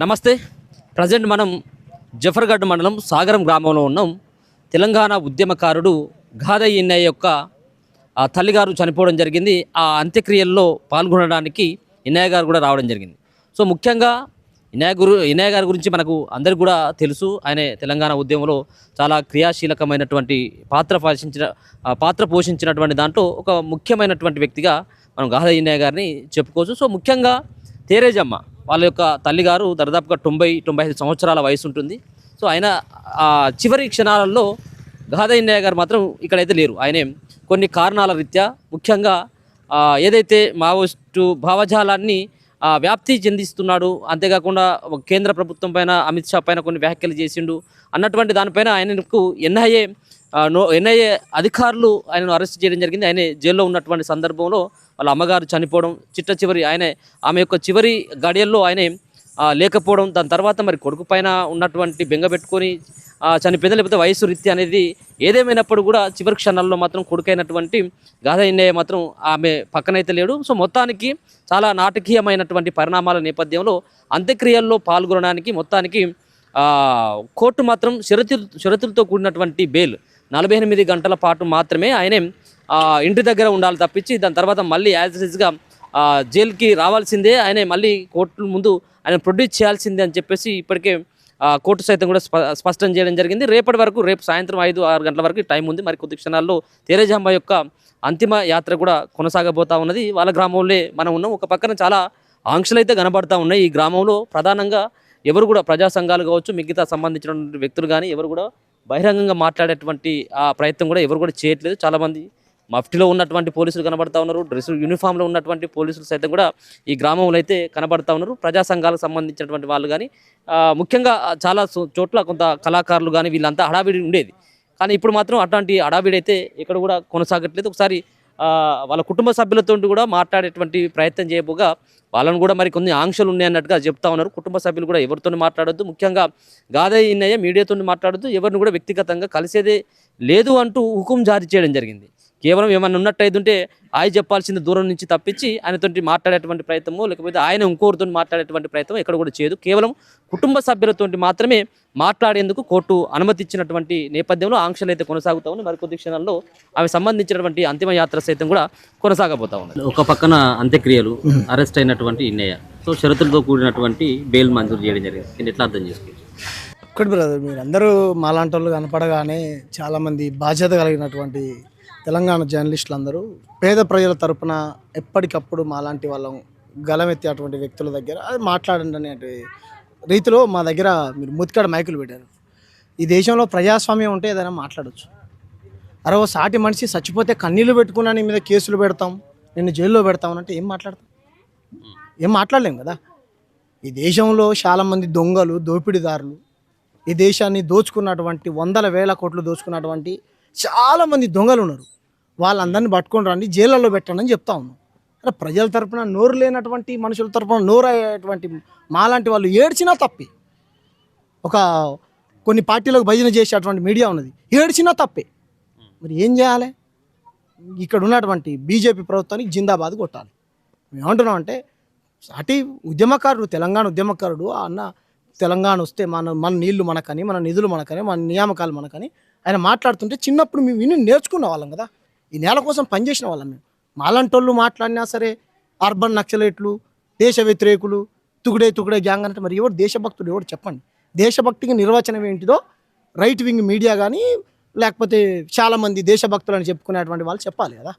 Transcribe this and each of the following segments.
నమస్తే. ప్రజెంట్ మనం జఫర్గఢ్ మండలం సాగరం గ్రామంలో ఉన్నాం. తెలంగాణ ఉద్యమకారుడు గాదయ్య ఇన్నయ్య యొక్క తల్లిగారు చనిపోవడం జరిగింది. ఆ అంత్యక్రియల్లో పాల్గొనడానికి ఇన్నయ్య గారు కూడా రావడం జరిగింది. సో ముఖ్యంగా ఇన్నయ్య గారి గురించి మనకు అందరికీ కూడా తెలుసు. ఆయన తెలంగాణ ఉద్యమంలో చాలా క్రియాశీలకమైనటువంటి పాత్ర పోషించినటువంటి దాంట్లో ఒక ముఖ్యమైనటువంటి వ్యక్తిగా మనం గాదయ్య ఇన్నయ్య గారిని చెప్పుకోవచ్చు. సో ముఖ్యంగా తేరేజమ్మ వాళ్ళ యొక్క తల్లిగారు దాదాపుగా 90-95 సంవత్సరాల వయసు ఉంటుంది. సో ఆయన చివరి క్షణాలలో గాదయ్య ఇన్నయ్య గారు మాత్రం ఇక్కడైతే లేరు. ఆయనే కొన్ని కారణాల రీత్యా ముఖ్యంగా ఏదైతే మావోయిస్టు భావజాలాన్ని వ్యాప్తి చెందిస్తున్నాడు, అంతేకాకుండా కేంద్ర ప్రభుత్వం పైన అమిత్ షా పైన కొన్ని వ్యాఖ్యలు చేసిండు అన్నటువంటి దానిపైన ఆయనకు ఎన్ఐఏ అధికారులు ఆయనను అరెస్ట్ చేయడం జరిగింది. ఆయన జైల్లో ఉన్నటువంటి సందర్భంలో వాళ్ళ అమ్మగారు చనిపోవడం, ఆమె యొక్క చివరి గడియల్లో ఆయన లేకపోవడం, దాని తర్వాత మరి కొడుకు పైన ఉన్నటువంటి బెంగ పెట్టుకొని చనిపోయింది. లేకపోతే వయసు రీత్యా అనేది ఏదేమైనప్పుడు కూడా చివరి క్షణాల్లో మాత్రం కొడుకైనటువంటి గాదయ్య ఇన్నయ్య మాత్రం ఆమె పక్కనైతే లేడు. సో మొత్తానికి చాలా నాటకీయమైనటువంటి పరిణామాల నేపథ్యంలో అంత్యక్రియల్లో పాల్గొనడానికి మొత్తానికి కోర్టు మాత్రం షరతులతో కూడినటువంటి బెయిల్ 48 గంటల పాటు మాత్రమే ఆయనే ఇంటి దగ్గర ఉండాలి తప్పించి దాని తర్వాత మళ్ళీ యాజ్ ఇట్ ఈస్గా జైలుకి రావాల్సిందే, ఆయనే మళ్ళీ కోర్టు ముందు ఆయన ప్రొడ్యూస్ చేయాల్సిందే అని చెప్పేసి ఇప్పటికే కోర్టు సైతం కూడా స్పష్టం చేయడం జరిగింది. రేపు సాయంత్రం 5-6 గంటల వరకు టైం ఉంది. మరి కొద్ది క్షణాల్లో తేరేజమ్మ యొక్క అంతిమ యాత్ర కూడా కొనసాగబోతా ఉన్నది. వాళ్ళ గ్రామంలో మనం ఉన్నాం. ఒక పక్కన చాలా ఆంక్షలు అయితే కనబడతా ఉన్నాయి. ఈ గ్రామంలో ప్రధానంగా ఎవరు కూడా ప్రజా సంఘాలు కావచ్చు, మిగతా సంబంధించినటువంటి వ్యక్తులు కానీ ఎవరు కూడా బహిరంగంగా మాట్లాడేటువంటి ప్రయత్నం కూడా ఎవరు కూడా చేయట్లేదు. చాలామంది మఫ్టీలో ఉన్నటువంటి పోలీసులు కనబడతా ఉన్నారు, యూనిఫామ్లో ఉన్నటువంటి పోలీసులు సైతం కూడా ఈ గ్రామంలో అయితే కనబడతా ఉన్నారు. ప్రజా సంఘాలకు సంబంధించినటువంటి వాళ్ళు కానీ ముఖ్యంగా చాలా చోట్ల కొంత కళాకారులు కానీ వీళ్ళంతా హడావిడి ఉండేది. కానీ ఇప్పుడు మాత్రం అట్లాంటి హడావిడి అయితే ఇక్కడ కూడా కొనసాగట్లేదు. ఒకసారి వాళ్ళ కుటుంబ సభ్యులతో కూడా మాట్లాడేటువంటి ప్రయత్నం చేయబోగా వాళ్ళను కూడా మరి కొన్ని ఆంక్షలు ఉన్నాయి అన్నట్టుగా చెప్తా ఉన్నారు. కుటుంబ సభ్యులు కూడా ఎవరితో మాట్లాడొద్దు, ముఖ్యంగా గాదయ్య ఇన్నయ్య మీడియాతో మాట్లాడొద్దు, ఎవరిని కూడా వ్యక్తిగతంగా కలిసేదే లేదు అంటూ హుకుం జారీ చేయడం జరిగింది. కేవలం ఏమన్నా ఉన్నట్టయితుంటే ఆయన చెప్పాల్సింది దూరం నుంచి తప్పించి ఆయనతో మాట్లాడేటువంటి ప్రయత్నమో లేకపోతే ఆయన ఇంకోరితో మాట్లాడేటువంటి ప్రయత్నం ఎక్కడ కూడా చేయదు. కేవలం కుటుంబ సభ్యులతో మాత్రమే మాట్లాడేందుకు కోర్టు అనుమతి ఇచ్చినటువంటి నేపథ్యంలో ఆంక్షలు అయితే కొనసాగుతా ఉన్నాయి. మరికొద్ది క్షణాల్లో ఆమె సంబంధించినటువంటి అంతిమ యాత్ర సైతం కూడా కొనసాగబోతా ఉంది. ఒక పక్కన అంత్యక్రియలు, అరెస్ట్ అయినటువంటి ఇన్నయ్య, సో షరతులతో కూడినటువంటి బెయిల్ మంజూరు చేయడం జరిగింది. ఎట్లా అర్థం చేసుకోవచ్చు? ఒక్కటి బ్రదర్, మీరందరూ మాలాంటి వాళ్ళు కనపడగానే చాలామంది బాధ్యత కలిగినటువంటి తెలంగాణ జర్నలిస్టులు అందరూ పేద ప్రజల తరపున ఎప్పటికప్పుడు మాలాంటి వాళ్ళం గలమెత్తేటువంటి వ్యక్తుల దగ్గర అది మాట్లాడండి అనే రీతిలో మా దగ్గర మీరు ముతికాడ మైకులు పెట్టారు. ఈ దేశంలో ప్రజాస్వామ్యం ఉంటే ఏదైనా మాట్లాడచ్చు. అరే సాటి మనిషి చచ్చిపోతే కన్నీళ్ళు పెట్టుకున్నా నీ మీద కేసులు పెడతాం, నిన్ను జైల్లో పెడతామనంటే ఏం మాట్లాడతాం? ఏం మాట్లాడలేం కదా. ఈ దేశంలో చాలామంది దొంగలు, దోపిడీదారులు, ఈ దేశాన్ని దోచుకున్నటువంటి 100,000 కోట్లు దోచుకున్నటువంటి చాలామంది దొంగలు ఉన్నారు. వాళ్ళందరినీ పట్టుకొని రండి, జైళ్ళల్లో పెట్టండి అని చెప్తా ఉన్నాం. అలా ప్రజల తరపున నోరు లేనటువంటి మనుషుల తరపున నోరు అయ్యేటువంటి మాలాంటి వాళ్ళు ఏడ్చినా తప్పే. కొన్ని పార్టీలకు భజన చేసేటువంటి మీడియా ఉన్నది, ఏడ్చినా తప్పే. మరి ఏం చేయాలి? ఇక్కడ ఉన్నటువంటి బీజేపీ ప్రభుత్వానికి జిందాబాద్ కొట్టాలి. మేము ఏమంటున్నాం అంటే అటు ఉద్యమకారుడు, తెలంగాణ ఉద్యమకారుడు అన్న తెలంగాణ వస్తే మన నీళ్లు మనకని, మన నిధులు మనకని, మన నియామకాలు మనకని ఆయన మాట్లాడుతుంటే చిన్నప్పుడు మేము విని నేర్చుకున్న వాళ్ళం కదా. ఈ నేల కోసం పనిచేసిన వాళ్ళం మేము. మాలంటోళ్ళు మాట్లాడినా సరే అర్బన్ నక్సలైట్లు, దేశ వ్యతిరేకులు, తుగుడే గ్యాంగ్ అంటే మరి ఎవరు దేశభక్తుడు? ఎవరు చెప్పండి. దేశభక్తికి నిర్వచనం ఏంటిదో రైట్ వింగ్ మీడియా కానీ లేకపోతే చాలామంది దేశభక్తులు అని చెప్పుకునేటువంటి వాళ్ళు చెప్పాలి కదా.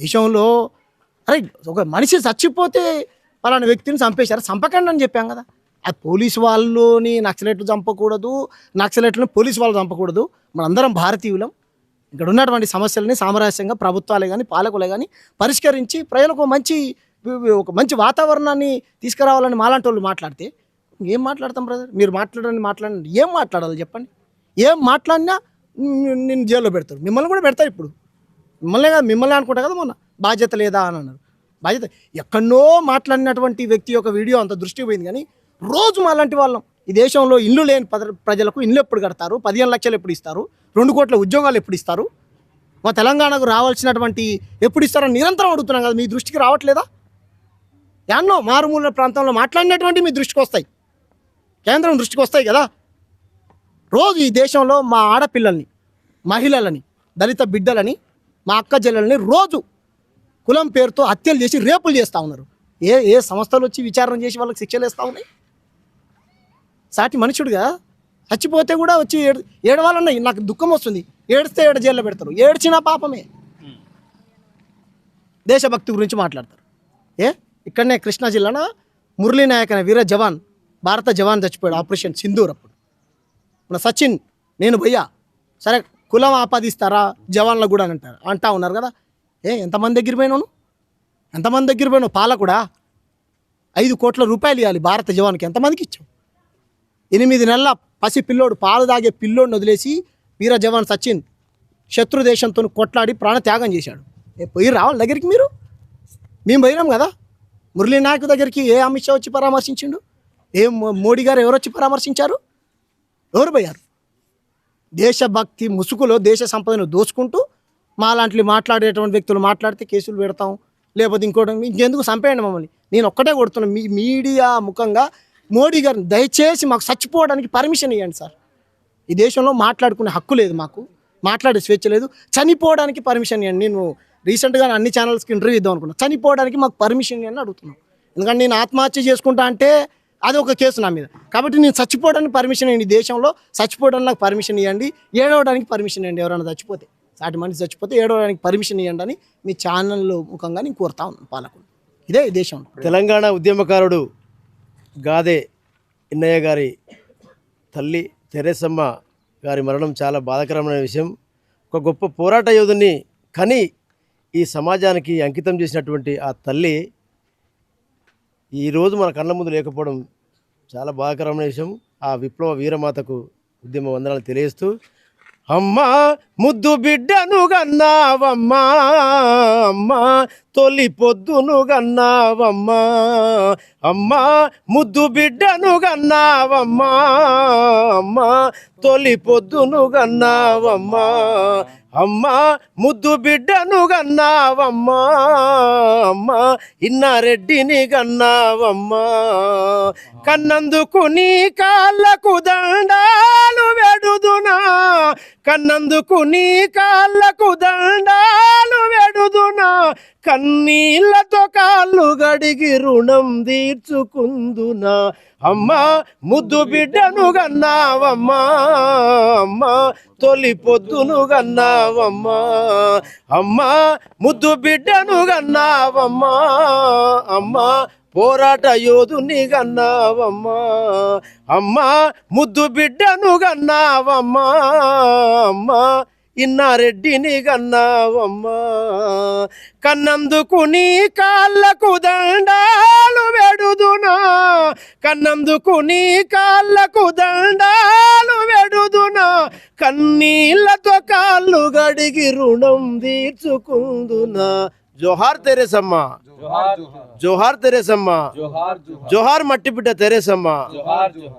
దేశంలో అరే ఒక మనిషి చచ్చిపోతే పలానా వ్యక్తిని చంపేశారు, చంపకండి అని చెప్పాం కదా. అది పోలీసు వాళ్ళని నక్సలైట్లు చంపకూడదు, నక్సలైట్లను పోలీసు వాళ్ళు చంపకూడదు. మనందరం భారతీయులం. ఇక్కడ ఉన్నటువంటి సమస్యలని సామరస్యంగా ప్రభుత్వాలే కానీ పాలకులే కానీ పరిష్కరించి ప్రజలకు ఒక మంచి వాతావరణాన్ని తీసుకురావాలని మాలాంటి వాళ్ళు మాట్లాడితే ఏం మాట్లాడతాం బ్రదర్? మీరు మాట్లాడండి, ఏం మాట్లాడాలి చెప్పండి? ఏం మాట్లాడినా నేను జైల్లో పెడతారు, మిమ్మల్ని కూడా పెడతారు. ఇప్పుడు మిమ్మల్ని అనుకుంటా కదా, మొన్న బాధ్యత లేదా అని అన్నారు. బాధ్యత ఎక్కడో మాట్లాడినటువంటి వ్యక్తి యొక్క వీడియో అంత దృష్టికి పోయింది. కానీ రోజు మాలాంటి వాళ్ళం ఈ దేశంలో ఇల్లు లేని ప్రజలకు ఇల్లు ఎప్పుడు కడతారు, 15 లక్షలు ఎప్పుడు ఇస్తారు, 2 కోట్ల ఉద్యోగాలు ఎప్పుడు ఇస్తారు, మా తెలంగాణకు రావాల్సినటువంటి ఎప్పుడు ఇస్తారని నిరంతరం అడుగుతున్నాం కదా. మీ దృష్టికి రావట్లేదా? యాన్నో మారుమూల ప్రాంతంలో మాట్లాడినటువంటి మీ దృష్టికి వస్తాయి. కేంద్రం దృష్టికి వస్తాయి కదా. రోజు ఈ దేశంలో మా ఆడపిల్లల్ని, మహిళలని, దళిత బిడ్డలని, మా అక్క చెల్లెల్ని రోజు కులం పేరుతో హత్యలు చేసి రేపులు చేస్తూ ఉన్నారు. ఏ సంస్థలు వచ్చి విచారణ చేసి వాళ్ళకి శిక్షలు వేస్తూ ఉన్నాయి? సాటి మనుషుడుగా చచ్చిపోతే కూడా వచ్చి ఏడవాలన్నా నాకు దుఃఖం వస్తుంది. ఏడిస్తే జైల్లో పెడతారు. ఏడ్చినా పాపమే. దేశభక్తి గురించి మాట్లాడతారు. ఇక్కడనే కృష్ణా జిల్లాన మురళీ నాయక్ అనే వీర జవాన్, భారత జవాన్ చచ్చిపోయాడు ఆపరేషన్ సింధూర్ అప్పుడు. మన సచిన్ నేను భయ్యా సరే కులం ఆపాదిస్తారా జవాన్లకు కూడా అని అంటా ఉన్నారు కదా. ఎంతమంది దగ్గర పోయినావు? పాలకుడా 5 కోట్ల రూపాయలు ఇవ్వాలి భారత జవాన్కి. ఎంతమందికి ఇచ్చావు? 8 నెలల పసి పిల్లోడు, పాలు తాగే పిల్లోడిని వదిలేసి వీర జవాన్ సచిన్ శత్రు దేశంతో కొట్లాడి ప్రాణత్యాగం చేశాడు. పోయి రావాలి దగ్గరికి మీరు. మేము పోయినాం కదా మురళీ నాయక్ దగ్గరికి. అమిత్ షా వచ్చి పరామర్శించిండు? మోడీ గారు ఎవరు వచ్చి పరామర్శించారు? ఎవరు పోయారు? దేశభక్తి ముసుగులో దేశ సంపదను దోచుకుంటూ మాలాంటి మాట్లాడేటువంటి వ్యక్తులు మాట్లాడితే కేసులు పెడతాం, లేకపోతే ఇంకెందుకు చంపేయండి మమ్మల్ని. నేను ఒక్కటే కొడుతున్నాను, మీ మీడియా ముఖంగా మోడీ గారిని దయచేసి మాకు చచ్చిపోవడానికి పర్మిషన్ ఇవ్వండి సార్. ఈ దేశంలో మాట్లాడుకునే హక్కు లేదు, మాకు మాట్లాడే స్వేచ్ఛ లేదు. చనిపోవడానికి పర్మిషన్ ఇవ్వండి. నేను రీసెంట్గా అన్ని ఛానల్స్కి ఇంటర్వ్యూ ఇద్దాం అనుకున్నాను. చనిపోవడానికి మాకు పర్మిషన్ ఇవ్వండి అడుగుతున్నాను. ఎందుకంటే నేను ఆత్మహత్య చేసుకుంటా అంటే అది ఒక కేసు నా మీద. కాబట్టి నేను చచ్చిపోవడానికి పర్మిషన్ ఇవ్వండి. దేశంలో చచ్చిపోవడానికి నాకు పర్మిషన్ ఇవ్వండి. ఏడవడానికి పర్మిషన్ ఇవ్వండి. ఎవరైనా చచ్చిపోతే, సాటి మనిషి చచ్చిపోతే ఏడవడానికి పర్మిషన్ ఇవ్వండి అని మీ ఛానల్లో ముఖంగా నేను కోరుతా ఉన్నాను పాలకులు. ఇదే ఈ దేశంలో. తెలంగాణ ఉద్యమకారుడు గాదే ఇన్నయ్య గారి తల్లి తెరేసమ్మ గారి మరణం చాలా బాధాకరమైన విషయం. ఒక గొప్ప పోరాట యోధుని కని ఈ సమాజానికి అంకితం చేసినటువంటి ఆ తల్లి ఈరోజు మన కళ్ళ ముందు లేకపోవడం చాలా బాధాకరమైన విషయం. ఆ విప్లవ వీరమాతకు ఉద్యమ వందనాలు తెలియజేస్తూ, అమ్మా ముద్దు బిడ్డను గన్నావమ్మా, అమ్మా తొలి పొద్దును గన్నావమ్మా, అమ్మా ముద్దు బిడ్డను గన్నావమ్మా, అమ్మా తొలి పొద్దును గన్నావమ్మా, అమ్మా ముద్దు బిడ్డను గన్నావమ్మా, అమ్మా ఇన్నారెడ్డిని గన్నావమ్మా, కన్నందుకు నీ కాళ్ళకు దండాలు వెడుదునా, కన్నందుకు నీ కాళ్ళకు దండాలు వెడుదునా, కన్నీళ్లతో కాళ్ళు గడిగి రుణం తీర్చుకుందునా, అమ్మా ముద్దు బిడ్డను గన్నావమ్మా, అమ్మా తొలి పొద్దును గన్నావమ్మా, అమ్మా ముద్దు బిడ్డను గన్నావమ్మా, అమ్మా పోరాట యోధుని గన్నావమ్మా, అమ్మా ముద్దు బిడ్డను గన్నావమ్మా, అమ్మా ఇన్నారెడ్డిని గన్నావమ్మా, కన్నందుకు నీ కాళ్ళకు దండాలు వెడుదునా, కన్నందుకు నీ కాళ్ళకు దండాలు వెడుదునా, కన్నీళ్లతో కాళ్ళు గడిగి రుణం తీర్చుకుందునా. జోహార్ తెరేసమ్మ, జోహార్ తెరేసమ్మ, జోహార్ మట్టి బిడ్డ తెరేసమ్మ.